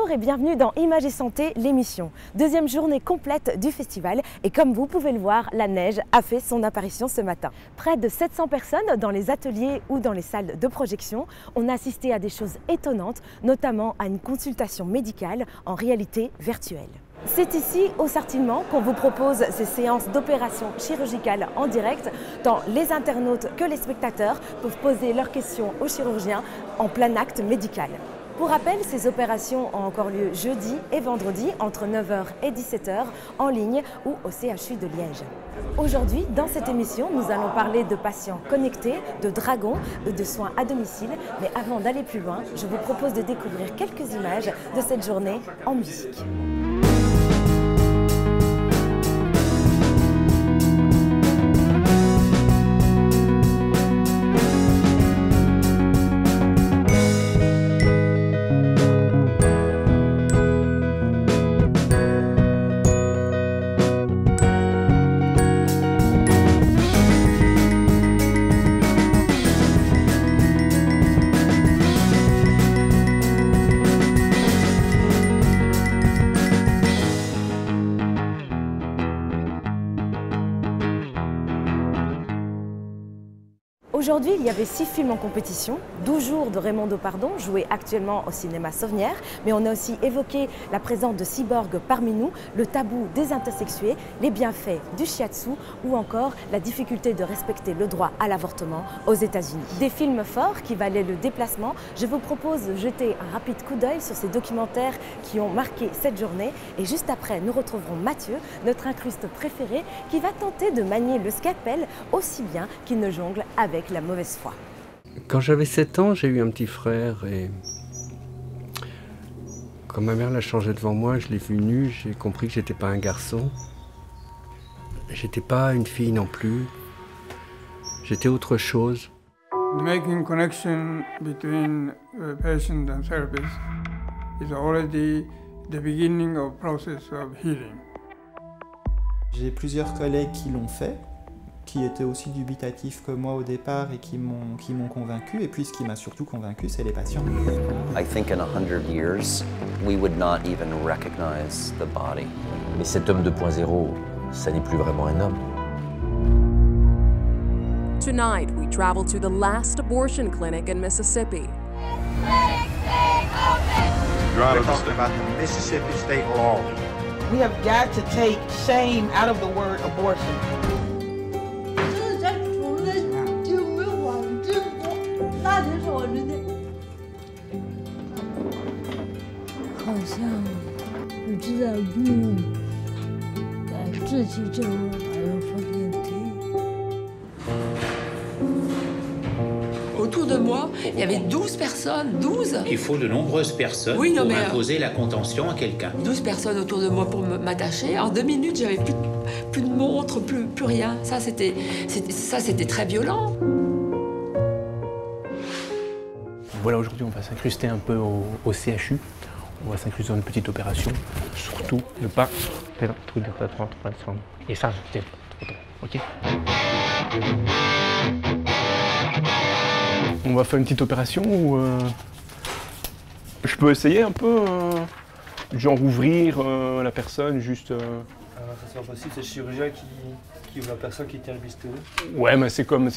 Bonjour et bienvenue dans Images et Santé, l'émission. Deuxième journée complète du festival et comme vous pouvez le voir, la neige a fait son apparition ce matin. Près de 700 personnes dans les ateliers ou dans les salles de projection. On a assisté à des choses étonnantes, notamment à une consultation médicale en réalité virtuelle. C'est ici, au Sartillement, qu'on vous propose ces séances d'opération chirurgicale en direct, tant les internautes que les spectateurs peuvent poser leurs questions aux chirurgiens en plein acte médical. Pour rappel, ces opérations ont encore lieu jeudi et vendredi entre 9h et 17h en ligne ou au CHU de Liège. Aujourd'hui, dans cette émission, nous allons parler de patients connectés, de dragons, de soins à domicile. Mais avant d'aller plus loin, je vous propose de découvrir quelques images de cette journée en musique. Aujourd'hui, il y avait 6 films en compétition, 12 jours de Raymond Depardon, joué actuellement au cinéma Sauvenière, mais on a aussi évoqué la présence de cyborgs parmi nous, le tabou des intersexués, les bienfaits du shiatsu ou encore la difficulté de respecter le droit à l'avortement aux États-Unis. Des films forts qui valaient le déplacement. Je vous propose de jeter un rapide coup d'œil sur ces documentaires qui ont marqué cette journée et juste après, nous retrouverons Mathieu, notre incruste préféré, qui va tenter de manier le scalpel aussi bien qu'il ne jongle avec la mauvaise foi. Quand j'avais 7 ans, j'ai eu un petit frère et quand ma mère l'a changé devant moi, je l'ai vu nu, j'ai compris que j'étais pas un garçon. J'étais pas une fille non plus. J'étais autre chose. Making connection between the patient and therapist is already the beginning of process of healing. J'ai plusieurs collègues qui l'ont fait, qui étaient aussi dubitatifs que moi au départ et qui m'ont convaincu. Et puis ce qui m'a surtout convaincu, c'est les patients. I think in 100 years, we would not even recognize the body. Mais cet homme 2.0, ça n'est plus vraiment un homme. Tonight, we travel to the last abortion clinic in Mississippi. We're talking about the Mississippi state law. We have got to take shame out of the word abortion. 好像不知道用自己就还要放电梯。 Autour de moi, il y avait 12 personnes, 12. Il faut de nombreuses personnes pour imposer la contention à quelqu'un. 12 personnes autour de moi pour m'attacher. En 2 minutes, j'avais plus de montre, plus rien. Ça, c'était très violent. Voilà, aujourd'hui, on va s'incruster un peu au CHU. On va s'incruster dans une petite opération. Surtout, ne pas faire un truc de 30%. Et ça, c'est trop tôt, ok? On va faire une petite opération où je peux essayer un peu, genre ouvrir la personne, juste... C'est impossible, c'est le chirurgien qui ouvre la personne qui tient le bistouri. Ouais, mais c'est comme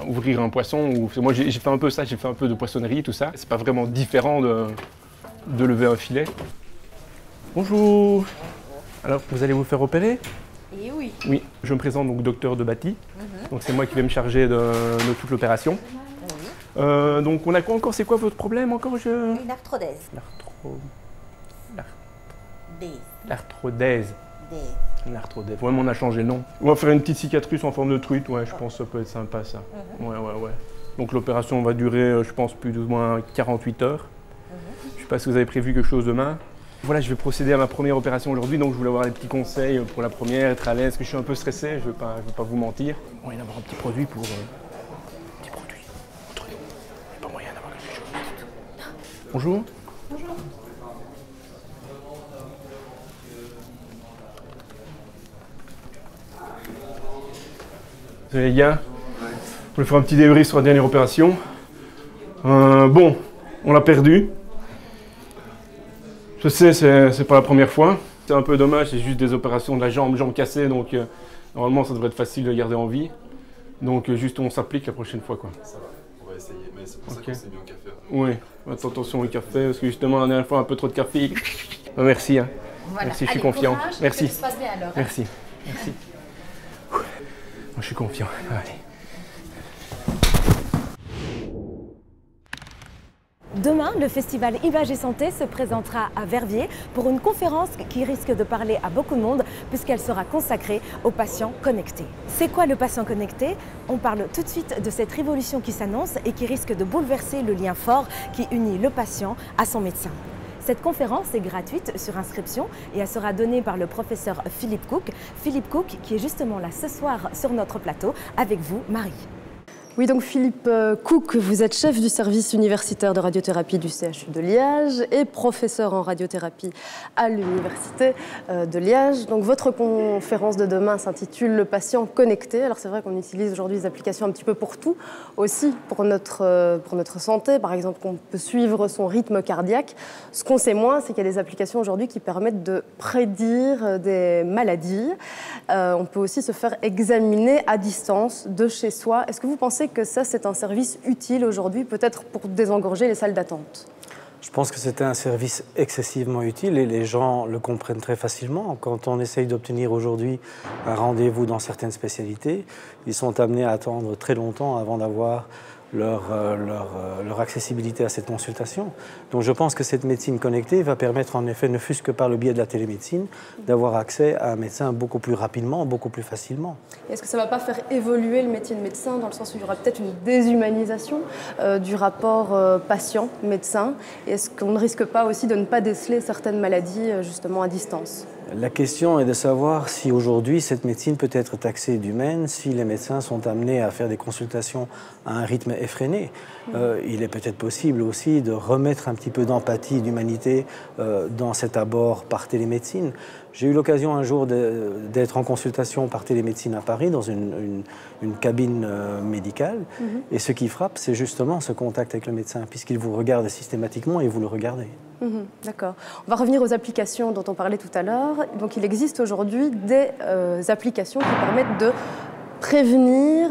ouvrir un poisson. Moi, j'ai fait un peu ça, j'ai fait un peu de poissonnerie, tout ça. C'est pas vraiment différent de lever un filet. Bonjour. Alors, vous allez vous faire opérer? Et oui. Oui, je me présente donc docteur de Bati. Donc c'est moi qui vais me charger de toute l'opération. Donc on a quoi encore? C'est quoi votre problème encore? Une arthrodèse. L'arthrodèse. L'arthrodèse. Ouais, mais on a changé le nom. On va faire une petite cicatrice en forme de truite, ouais, je pense que ça peut être sympa ça. Ouais. Donc l'opération va durer, je pense, plus ou moins 48 heures. Je sais pas si vous avez prévu quelque chose demain. Voilà, je vais procéder à ma première opération aujourd'hui, donc je voulais avoir des petits conseils pour la première, être à l'aise, parce que je suis un peu stressé, je vais pas vous mentir. On va y avoir un petit produit pour... petit produit, un truc. Il n'y a pas moyen d'avoir quelque chose. Bonjour. Bonjour. Les gars, je voulais faire un petit débrief sur la dernière opération. Bon, on l'a perdu. Je sais, c'est pas la première fois. C'est un peu dommage, c'est juste des opérations de la jambe cassée, donc normalement ça devrait être facile de garder en vie. Donc juste on s'applique la prochaine fois, quoi. Ça va, on va essayer, mais c'est pour ça qu'on s'est mis au café. Oui, faites attention au café, parce que justement la dernière fois un peu trop de café. Merci, hein. Voilà. Merci, je suis Allez, confiant. courage, Merci. que tout se passe bien alors. Merci. Merci. Moi je suis confiant. Allez. Demain, le festival Image et Santé se présentera à Verviers pour une conférence qui risque de parler à beaucoup de monde puisqu'elle sera consacrée aux patients connectés. C'est quoi le patient connecté? On parle tout de suite de cette révolution qui s'annonce et qui risque de bouleverser le lien fort qui unit le patient à son médecin. Cette conférence est gratuite sur inscription et elle sera donnée par le professeur Philippe Cook. Philippe Cook qui est justement là ce soir sur notre plateau avec vous, Marie. Oui, donc Philippe Cook, vous êtes chef du service universitaire de radiothérapie du CHU de Liège et professeur en radiothérapie à l'université de Liège. Donc votre conférence de demain s'intitule « Le patient connecté ». Alors c'est vrai qu'on utilise aujourd'hui des applications un petit peu pour tout, aussi pour notre santé. Par exemple, qu'on peut suivre son rythme cardiaque. Ce qu'on sait moins, c'est qu'il y a des applications aujourd'hui qui permettent de prédire des maladies. On peut aussi se faire examiner à distance de chez soi. Est-ce que vous pensez que ça, c'est un service utile aujourd'hui, peut-être pour désengorger les salles d'attente? Je pense que c'est un service excessivement utile et les gens le comprennent très facilement. Quand on essaye d'obtenir aujourd'hui un rendez-vous dans certaines spécialités, ils sont amenés à attendre très longtemps avant d'avoir leur accessibilité à cette consultation. Donc je pense que cette médecine connectée va permettre en effet, ne fût-ce que par le biais de la télémédecine, d'avoir accès à un médecin beaucoup plus rapidement, beaucoup plus facilement. Est-ce que ça ne va pas faire évoluer le métier de médecin dans le sens où il y aura peut-être une déshumanisation du rapport patient-médecin? Est-ce qu'on ne risque pas aussi de ne pas déceler certaines maladies justement à distance? La question est de savoir si aujourd'hui cette médecine peut être taxée d'humaine, si les médecins sont amenés à faire des consultations à un rythme effréné. Il est peut-être possible aussi de remettre un petit peu d'empathie, d'humanité dans cet abord par télémédecine. J'ai eu l'occasion un jour d'être en consultation par télémédecine à Paris dans une cabine médicale. Et ce qui frappe, c'est justement ce contact avec le médecin, puisqu'il vous regarde systématiquement et vous le regardez. D'accord. On va revenir aux applications dont on parlait tout à l'heure. Donc il existe aujourd'hui des applications qui permettent de prévenir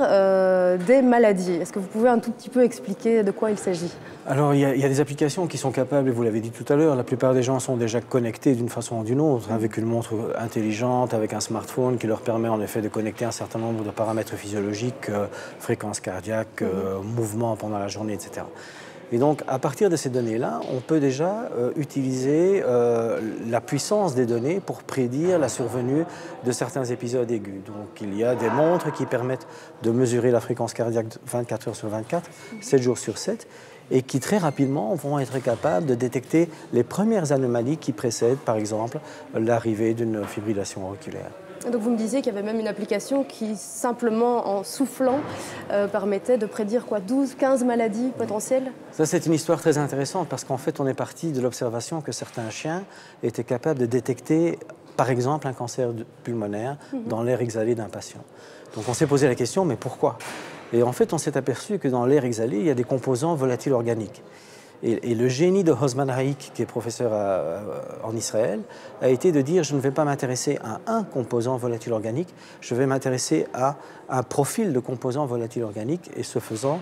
des maladies. Est-ce que vous pouvez un tout petit peu expliquer de quoi il s'agit? Alors, il y a des applications qui sont capables, et vous l'avez dit tout à l'heure, la plupart des gens sont déjà connectés d'une façon ou d'une autre, avec une montre intelligente, avec un smartphone qui leur permet en effet de connecter un certain nombre de paramètres physiologiques, fréquence cardiaque, mouvement pendant la journée, etc. Et donc, à partir de ces données-là, on peut déjà utiliser la puissance des données pour prédire la survenue de certains épisodes aigus. Donc, il y a des montres qui permettent de mesurer la fréquence cardiaque 24 heures sur 24, 7 jours sur 7, et qui très rapidement vont être capables de détecter les premières anomalies qui précèdent, par exemple, l'arrivée d'une fibrillation auriculaire. Donc vous me disiez qu'il y avait même une application qui, simplement en soufflant, permettait de prédire quoi, 12, 15 maladies potentielles? Ça, c'est une histoire très intéressante parce qu'en fait, on est parti de l'observation que certains chiens étaient capables de détecter, par exemple, un cancer pulmonaire dans l'air exhalé d'un patient. Donc on s'est posé la question, mais pourquoi? Et en fait, on s'est aperçu que dans l'air exhalé, il y a des composants volatiles organiques. Et le génie de Hosman Haïk, qui est professeur en Israël, a été de dire « je ne vais pas m'intéresser à un composant volatile organique, je vais m'intéresser à un profil de composants volatiles organiques ». Et ce faisant,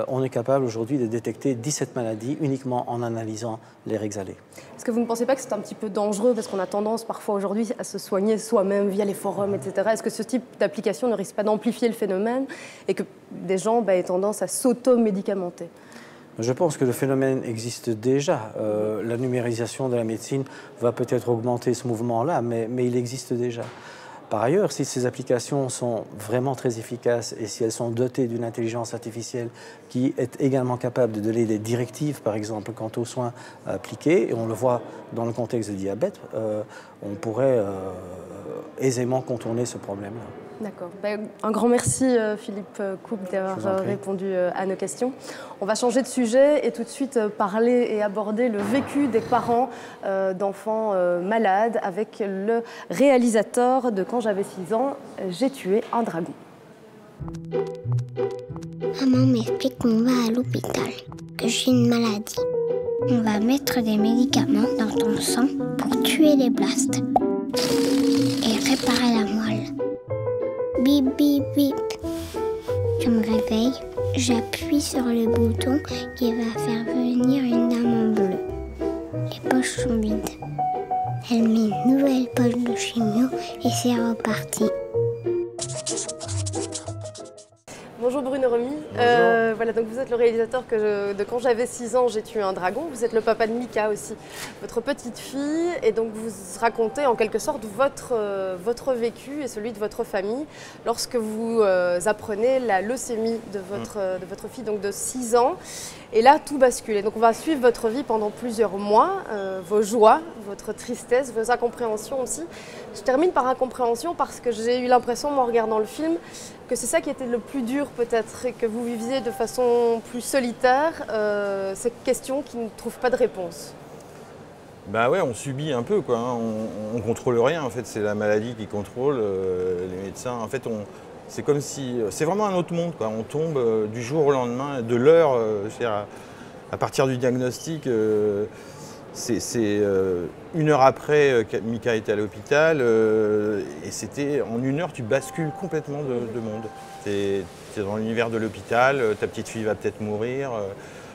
on est capable aujourd'hui de détecter 17 maladies uniquement en analysant l'air exhalé. Est-ce que vous ne pensez pas que c'est un petit peu dangereux parce qu'on a tendance parfois aujourd'hui à se soigner soi-même via les forums, etc. Est-ce que ce type d'application ne risque pas d'amplifier le phénomène et que des gens aient tendance à s'auto-médicamenter? Je pense que le phénomène existe déjà. La numérisation de la médecine va peut-être augmenter ce mouvement-là, mais il existe déjà. Par ailleurs, si ces applications sont vraiment très efficaces et si elles sont dotées d'une intelligence artificielle qui est également capable de donner des directives, par exemple, quant aux soins appliqués, et on le voit dans le contexte du diabète, on pourrait aisément contourner ce problème-là. D'accord. Un grand merci Philippe Cook d'avoir répondu à nos questions. On va changer de sujet et tout de suite parler et aborder le vécu des parents d'enfants malades avec le réalisateur de Quand j'avais 6 ans, j'ai tué un dragon. Maman m'explique qu'on va à l'hôpital, que j'ai une maladie. On va mettre des médicaments dans ton sang pour tuer les blastes et réparer la moelle. Bip, bip, bip. Je me réveille, j'appuie sur le bouton qui va faire venir une dame en bleu. Les poches sont vides. Elle met une nouvelle poche de chimio et c'est reparti. Bonjour Bruno Remy. Voilà, donc vous êtes le réalisateur de Quand j'avais 6 ans, j'ai tué un dragon. Vous êtes le papa de Mika aussi, votre petite fille. Et donc vous racontez en quelque sorte votre vécu et celui de votre famille lorsque vous apprenez la leucémie de votre fille, donc de 6 ans. Et là, tout bascule. Et donc on va suivre votre vie pendant plusieurs mois, vos joies, votre tristesse, vos incompréhensions aussi. Je termine par incompréhension parce que j'ai eu l'impression, moi, en regardant le film, que c'est ça qui était le plus dur peut-être et que vous viviez de façon plus solitaire, ces questions qui ne trouvent pas de réponse. Bah ouais, on subit un peu, quoi. Hein. On contrôle rien, en fait. C'est la maladie qui contrôle, les médecins. En fait, c'est comme si... C'est vraiment un autre monde, quoi. On tombe du jour au lendemain, de l'heure, à partir du diagnostic. C'est 1 heure après Mika était à l'hôpital et c'était en 1 heure tu bascules complètement de monde. Tu es dans l'univers de l'hôpital, ta petite fille va peut-être mourir.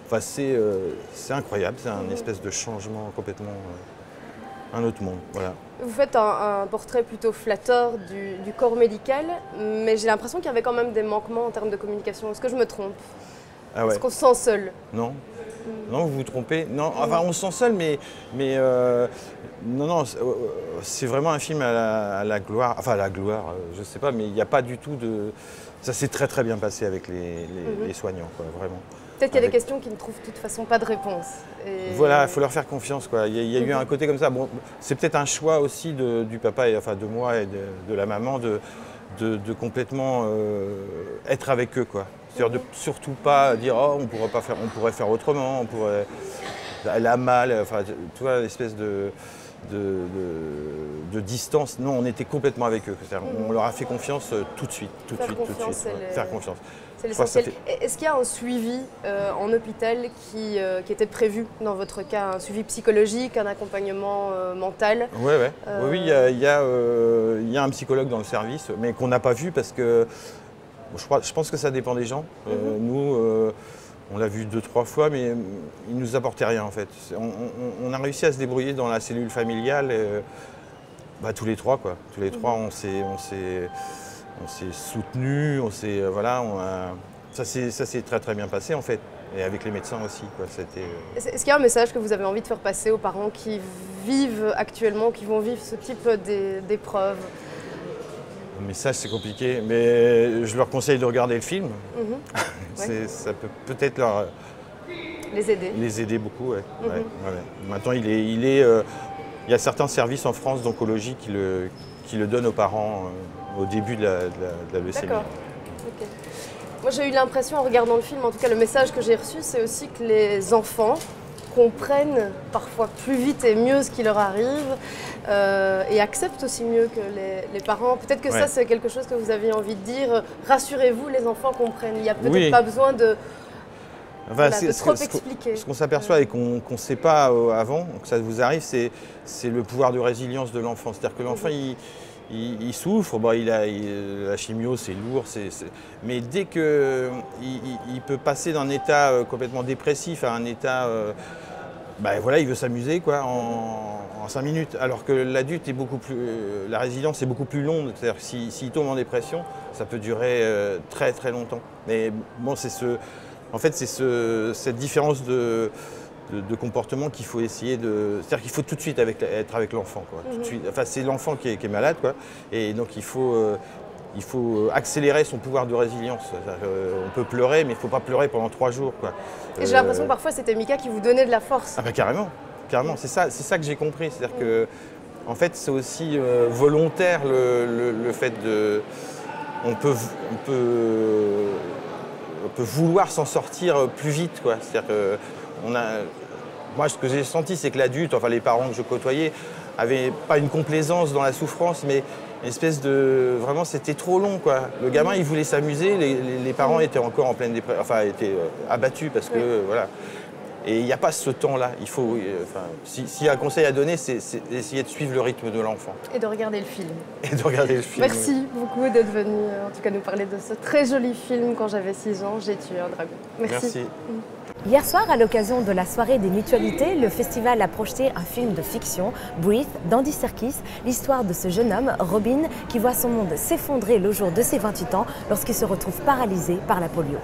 Enfin, c'est incroyable, c'est un espèce de changement complètement, un autre monde. Voilà. Vous faites un portrait plutôt flatteur du corps médical, mais j'ai l'impression qu'il y avait quand même des manquements en termes de communication. Est-ce que je me trompe? Ah ouais. Est-ce qu'on se sent seul? Non. Non, vous vous trompez. Non, enfin, on se sent seul, mais non, c'est vraiment un film à la gloire. Enfin, à la gloire, je sais pas, mais il n'y a pas du tout de... Ça s'est très très bien passé avec les soignants, quoi, vraiment. Peut-être qu'il y a des questions qui ne trouvent de toute façon pas de réponse. Et... Voilà, il faut leur faire confiance, quoi. Il y a eu un côté comme ça. Bon, c'est peut-être un choix aussi du papa, enfin de moi et de la maman, de complètement être avec eux, quoi. C'est-à-dire de surtout pas dire oh on pourrait faire autrement, elle a mal, enfin tu vois l'espèce de distance. Non, on était complètement avec eux. On leur a fait confiance tout de suite. Faire confiance. C'est l'essentiel. Est-ce qu'il y a un suivi en hôpital qui était prévu dans votre cas, un suivi psychologique, un accompagnement mental? Oui, il y a un psychologue dans le service, mais qu'on n'a pas vu parce que je pense que ça dépend des gens. Nous, on l'a vu 2-3 fois, mais il ne nous apportait rien en fait. On a réussi à se débrouiller dans la cellule familiale, tous les trois, quoi. Tous les trois, on s'est soutenus, voilà, ça s'est très très bien passé en fait. Et avec les médecins aussi, quoi. Est-ce qu'il y a un message que vous avez envie de faire passer aux parents qui vivent actuellement, qui vont vivre ce type d'épreuves? Le message, c'est compliqué, mais je leur conseille de regarder le film. Ça peut peut-être les aider beaucoup. Ouais. Maintenant, il y a certains services en France d'oncologie qui le donnent aux parents au début de la leucémie. D'accord. Okay. Moi, j'ai eu l'impression, en regardant le film, en tout cas le message que j'ai reçu, c'est aussi que les enfants comprennent parfois plus vite et mieux ce qui leur arrive et acceptent aussi mieux que les parents. Peut-être que ça, c'est quelque chose que vous avez envie de dire. Rassurez-vous, les enfants comprennent. Il n'y a peut-être pas besoin de trop expliquer. Ce qu'on s'aperçoit et qu'on ne sait pas avant, que ça vous arrive, c'est le pouvoir de résilience de l'enfant. C'est-à-dire que l'enfant, il souffre, la chimio c'est lourd, mais dès qu'il peut passer d'un état complètement dépressif à un état, il veut s'amuser quoi, en 5 minutes, alors que l'adulte est beaucoup plus, la résilience est beaucoup plus longue, c'est-à-dire que s'il tombe en dépression, ça peut durer très très longtemps. Mais bon, c'est cette différence de comportement qu'il faut essayer de... C'est-à-dire qu'il faut tout de suite être avec l'enfant, quoi. Tout de suite. Enfin, c'est l'enfant qui est malade, quoi. Et donc il faut accélérer son pouvoir de résilience. On peut pleurer, mais il ne faut pas pleurer pendant 3 jours, quoi. Et j'ai l'impression que parfois c'était Mika qui vous donnait de la force. Ah bah carrément. C'est ça que j'ai compris. C'est-à-dire que, en fait, c'est aussi volontaire le fait de... On peut vouloir s'en sortir plus vite, quoi. C'est-à-dire que moi, ce que j'ai senti, c'est que l'adulte, enfin les parents que je côtoyais, n'avaient pas une complaisance dans la souffrance, mais une espèce de... Vraiment, c'était trop long, quoi. Le gamin, il voulait s'amuser, les parents étaient encore en pleine dépression, enfin, étaient abattus parce que, voilà. Et il n'y a pas ce temps-là. Il faut, s'il y a un conseil à donner, c'est d'essayer de suivre le rythme de l'enfant. Et de regarder le film. Et de regarder le film. Merci beaucoup d'être venu, en tout cas, nous parler de ce très joli film. Quand j'avais 6 ans, j'ai tué un dragon. Merci. Hier soir, à l'occasion de la soirée des mutualités, le festival a projeté un film de fiction, Breathe, d'Andy Serkis, l'histoire de ce jeune homme, Robin, qui voit son monde s'effondrer le jour de ses 28 ans lorsqu'il se retrouve paralysé par la polio.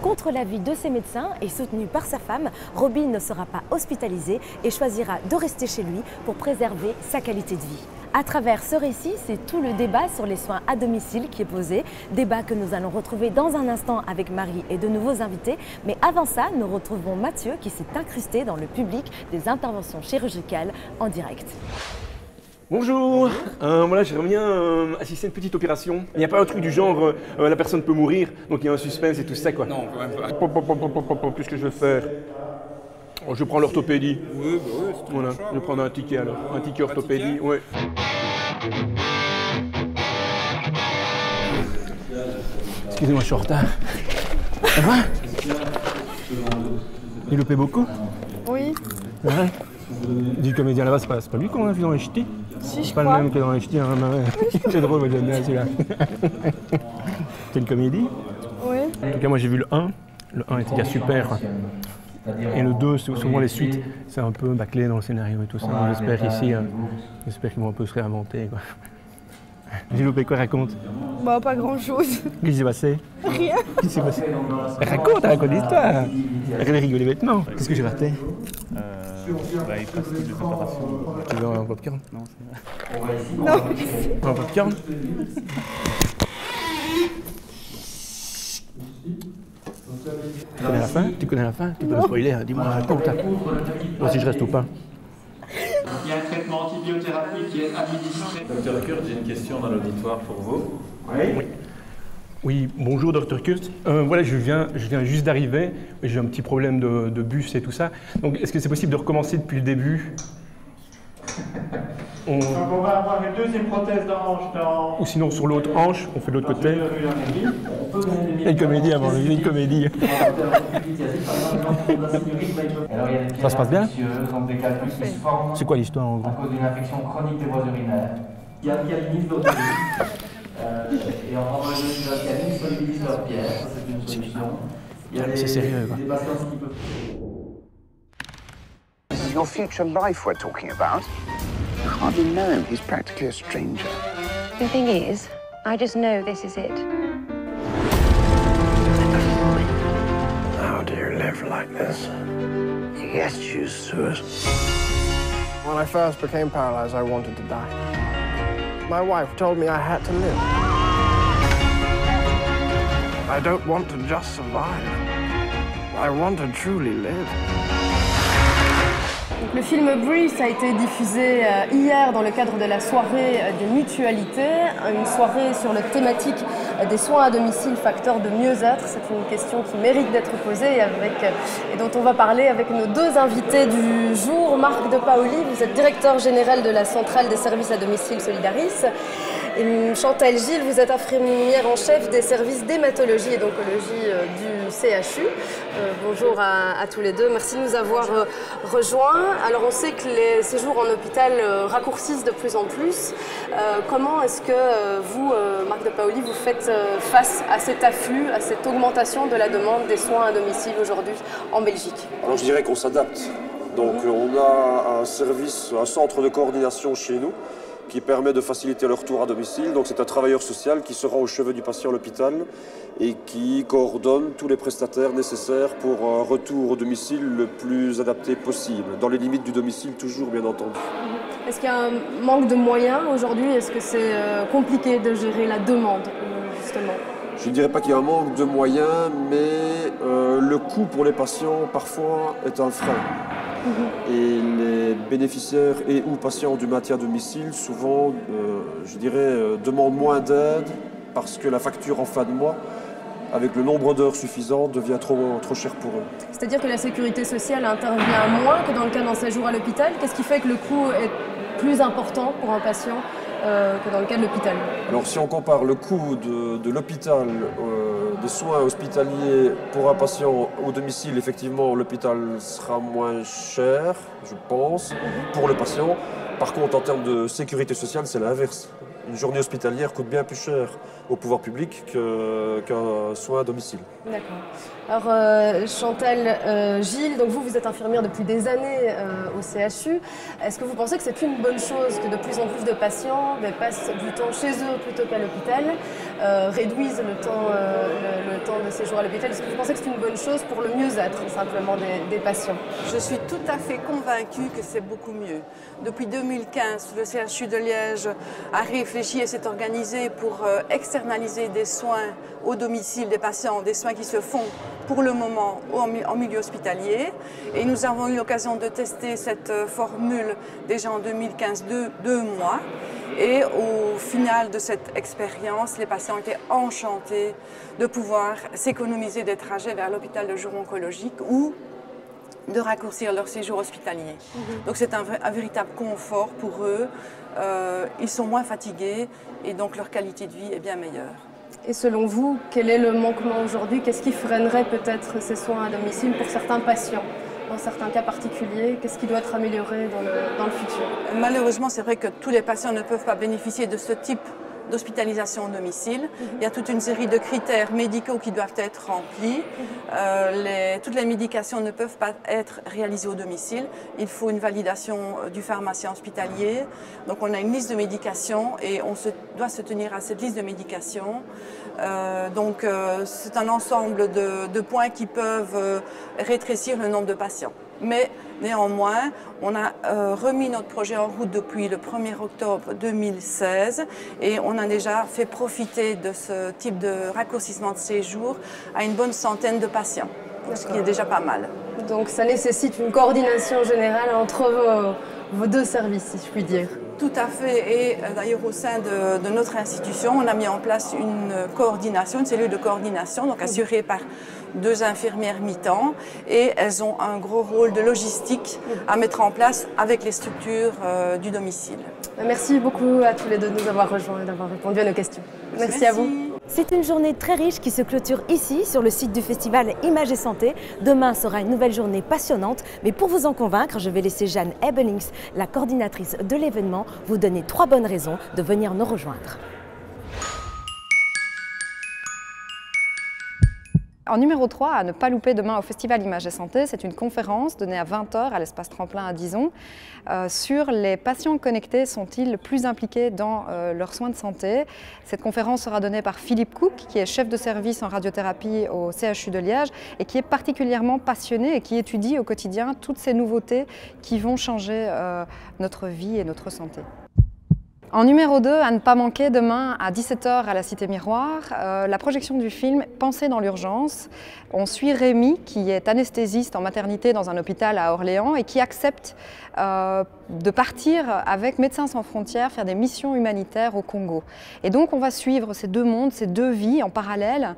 Contre l'avis de ses médecins et soutenu par sa femme, Robin ne sera pas hospitalisé et choisira de rester chez lui pour préserver sa qualité de vie. À travers ce récit, c'est tout le débat sur les soins à domicile qui est posé, débat que nous allons retrouver dans un instant avec Marie et de nouveaux invités. Mais avant ça, nous retrouvons Mathieu qui s'est incrusté dans le public des interventions chirurgicales en direct. Bonjour, voilà, j'aimerais bien assister à une petite opération. Il n'y a pas un truc du genre la personne peut mourir, donc il y a un suspense et tout ça quoi. Non, quand même pas. Qu'est-ce que je vais faire? Je prends l'orthopédie. Oui, bah oui, c'est voilà, choix, je vais prendre un ticket alors. Un ticket orthopédie, ouais. Excusez-moi, je suis en retard. Ça va? Il le paie beaucoup? Oui. Ouais. Du comédien là-bas, c'est pas lui qu'on a vu dans les ch'tis? Si, c'est pas le même que dans les ch'tis, hein, c'est drôle, moi j'aime bien celui-là. C'est une comédie? Oui. En tout cas, moi j'ai vu le 1. Le 1 était déjà super. Et le 2, souvent les suites, c'est un peu bâclé dans le scénario et tout ça. J'espère ici, j'espère qu'ils vont un peu se réinventer. J'ai loupé quoi, raconte? Bah, pas grand-chose. Qu'est-ce qui s'est passé? Rien. Qu'est-ce qui s'est passé? Raconte l'histoire. Arrête de rigoler bêtement. Qu'est-ce que j'ai raté? Bah, il passe toutes les opérations. Tu veux un popcorn? Non, non. Un popcorn? Tu connais la fin? Tu connais la fin? Tu peux me spoiler, hein? Dis-moi, raconte. Moi si je reste ou pas. Il y a un traitement antibiothérapie qui est administré. Dr Kurt, j'ai une question dans l'auditoire pour vous. Oui. Oui, bonjour Dr Kurt. Voilà, je viens juste d'arriver. J'ai un petit problème de bus et tout ça. Donc, est-ce que c'est possible de recommencer depuis le début? Donc on va avoir une deuxième prothèse d'hanche dans... Ou sinon sur l'autre hanche, on fait de l'autre côté. Il y a une comédie avant, il y a une comédie. Ça se passe bien? C'est quoi l'histoire en gros? À cause d'une infection chronique des voies urinaires. Il y a alcalinise d'autres et en renvoyant une alcaline, solubilise leur pierre. C'est une solution. C'est sérieux quoi. Des patients qui peuvent... This is your future life we're talking about. You hardly know him. He's practically a stranger. The thing is, I just know this is it. How do you live like this? You get used to it. When I first became paralyzed, I wanted to die. My wife told me I had to live. I don't want to just survive. I want to truly live. Donc, le film Breathe a été diffusé hier dans le cadre de la soirée des mutualités, une soirée sur la thématique des soins à domicile, facteur de mieux-être. C'est une question qui mérite d'être posée et dont on va parler avec nos deux invités du jour. Marc de Paoli, vous êtes directeur général de la centrale des services à domicile Solidaris. Et Chantal Gilles, vous êtes infirmière en chef des services d'hématologie et d'oncologie du CHU. Bonjour à tous les deux, merci de nous avoir rejoints. Alors on sait que les séjours en hôpital raccourcissent de plus en plus. Comment est-ce que vous, Marc de Paoli, vous faites face à cet afflux, à cette augmentation de la demande des soins à domicile aujourd'hui en Belgique? Alors je dirais qu'on s'adapte. Donc on a un service, un centre de coordination chez nous qui permet de faciliter le retour à domicile. Donc c'est un travailleur social qui se rend au chevet du patient à l'hôpital et qui coordonne tous les prestataires nécessaires pour un retour au domicile le plus adapté possible, dans les limites du domicile toujours bien entendu. Est-ce qu'il y a un manque de moyens aujourd'hui? Est-ce que c'est compliqué de gérer la demande justement? Je ne dirais pas qu'il y a un manque de moyens, mais le coût pour les patients parfois est un frein. Et les bénéficiaires et ou patients du maintien à domicile, souvent, je dirais, demandent moins d'aide parce que la facture en fin de mois, avec le nombre d'heures suffisant, devient trop cher pour eux. C'est-à-dire que la sécurité sociale intervient moins que dans le cas d'un séjour à l'hôpital. Qu'est-ce qui fait que le coût est plus important pour un patient que dans le cas de l'hôpital? Alors si on compare le coût de l'hôpital, des soins hospitaliers pour un patient au domicile, effectivement l'hôpital sera moins cher, je pense, pour le patient. Par contre, en termes de sécurité sociale, c'est l'inverse. Une journée hospitalière coûte bien plus cher au pouvoir public qu'un soin à domicile. D'accord. Alors Chantal, Gilles, donc vous êtes infirmière depuis des années au CHU. Est-ce que vous pensez que c'est une bonne chose que de plus en plus de patients passent du temps chez eux plutôt qu'à l'hôpital, réduisent le temps de séjour à l'hôpital? Est-ce que vous pensez que c'est une bonne chose pour le mieux-être simplement des patients? Je suis tout à fait convaincue que c'est beaucoup mieux. Depuis 2015, le CHU de Liège a réfléchi et s'est organisé pour externaliser des soins au domicile des patients, des soins qui se font pour le moment en milieu hospitalier. Et nous avons eu l'occasion de tester cette formule déjà en 2015, deux mois. Et au final de cette expérience, les patients étaient enchantés de pouvoir s'économiser des trajets vers l'hôpital de jour oncologique ou de raccourcir leur séjour hospitalier. Donc c'est un véritable confort pour eux. Ils sont moins fatigués et donc leur qualité de vie est bien meilleure. Et selon vous, quel est le manquement aujourd'hui? Qu'est-ce qui freinerait peut-être ces soins à domicile pour certains patients? Dans certains cas particuliers, qu'est-ce qui doit être amélioré dans le futur? Malheureusement, c'est vrai que tous les patients ne peuvent pas bénéficier de ce type d'hospitalisation au domicile. Il y a toute une série de critères médicaux qui doivent être remplis. Toutes les médications ne peuvent pas être réalisées au domicile. Il faut une validation du pharmacien hospitalier. Donc on a une liste de médications et on doit se tenir à cette liste de médications. C'est un ensemble de points qui peuvent rétrécir le nombre de patients. Mais néanmoins, on a remis notre projet en route depuis le 1er octobre 2016 et on a déjà fait profiter de ce type de raccourcissement de séjour à une bonne centaine de patients, ce qui est déjà pas mal. Donc ça nécessite une coordination générale entre vos deux services, si je puis dire. Tout à fait, et d'ailleurs au sein de notre institution, on a mis en place une cellule de coordination, donc assurée par 2 infirmières mi-temps, et elles ont un gros rôle de logistique à mettre en place avec les structures du domicile. Merci beaucoup à tous les deux de nous avoir rejoints et d'avoir répondu à nos questions. Merci à vous. C'est une journée très riche qui se clôture ici, sur le site du festival Images et Santé. Demain sera une nouvelle journée passionnante, mais pour vous en convaincre, je vais laisser Jeanne Ebelings, la coordinatrice de l'événement, vous donner 3 bonnes raisons de venir nous rejoindre. En numéro 3, à ne pas louper demain au Festival Images et Santé, c'est une conférence donnée à 20 h à l'espace Tremplin à Dizon sur les patients connectés sont-ils plus impliqués dans leurs soins de santé. Cette conférence sera donnée par Philippe Cook, qui est chef de service en radiothérapie au CHU de Liège et qui est particulièrement passionné et qui étudie au quotidien toutes ces nouveautés qui vont changer notre vie et notre santé. En numéro 2, à ne pas manquer demain à 17 h à la Cité Miroir, la projection du film Pensée dans l'urgence. On suit Rémi, qui est anesthésiste en maternité dans un hôpital à Orléans et qui accepte de partir avec Médecins sans frontières faire des missions humanitaires au Congo. Et donc on va suivre ces deux mondes, ces deux vies en parallèle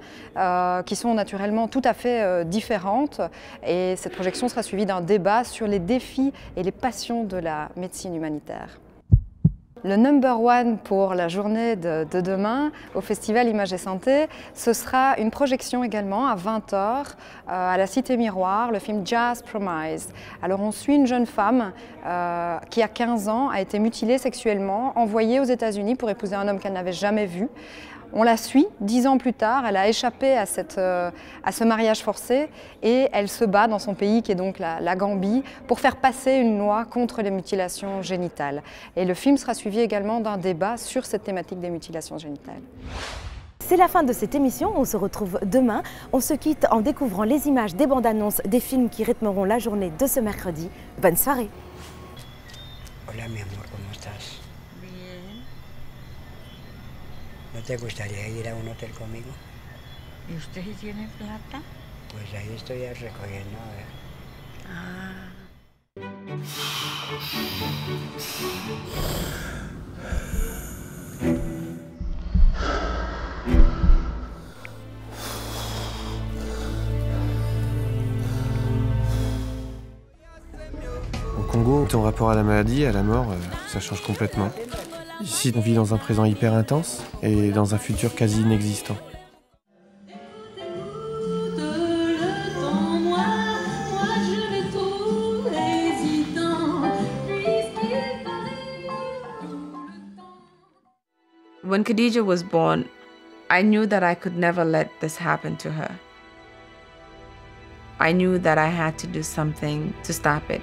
qui sont naturellement tout à fait différentes. Et cette projection sera suivie d'un débat sur les défis et les passions de la médecine humanitaire. Le number one pour la journée de demain au Festival Images et Santé, ce sera une projection également à 20 h à la Cité Miroir, le film Just Promise. Alors on suit une jeune femme qui a 15 ans, a été mutilée sexuellement, envoyée aux États-Unis pour épouser un homme qu'elle n'avait jamais vu. On la suit, 10 ans plus tard, elle a échappé à ce mariage forcé et elle se bat dans son pays, qui est donc la Gambie, pour faire passer une loi contre les mutilations génitales. Et le film sera suivi également d'un débat sur cette thématique des mutilations génitales. C'est la fin de cette émission, on se retrouve demain. On se quitte en découvrant les images des bandes annonces des films qui rythmeront la journée de ce mercredi. Bonne soirée. Hola mi amor, ¿cómo estás? ¿No te gustaría ir a un hotel conmigo? ¿Y usted tiene plata? Pues ahí estoy recogiendo, a ver. Au Congo, ton rapport à la maladie, à la mort, ça change complètement. Ici, on vit dans un présent hyper intense et dans un futur quasi inexistant. When Khadija was born, I knew that I could never let this happen to her. I knew that I had to do something to stop it.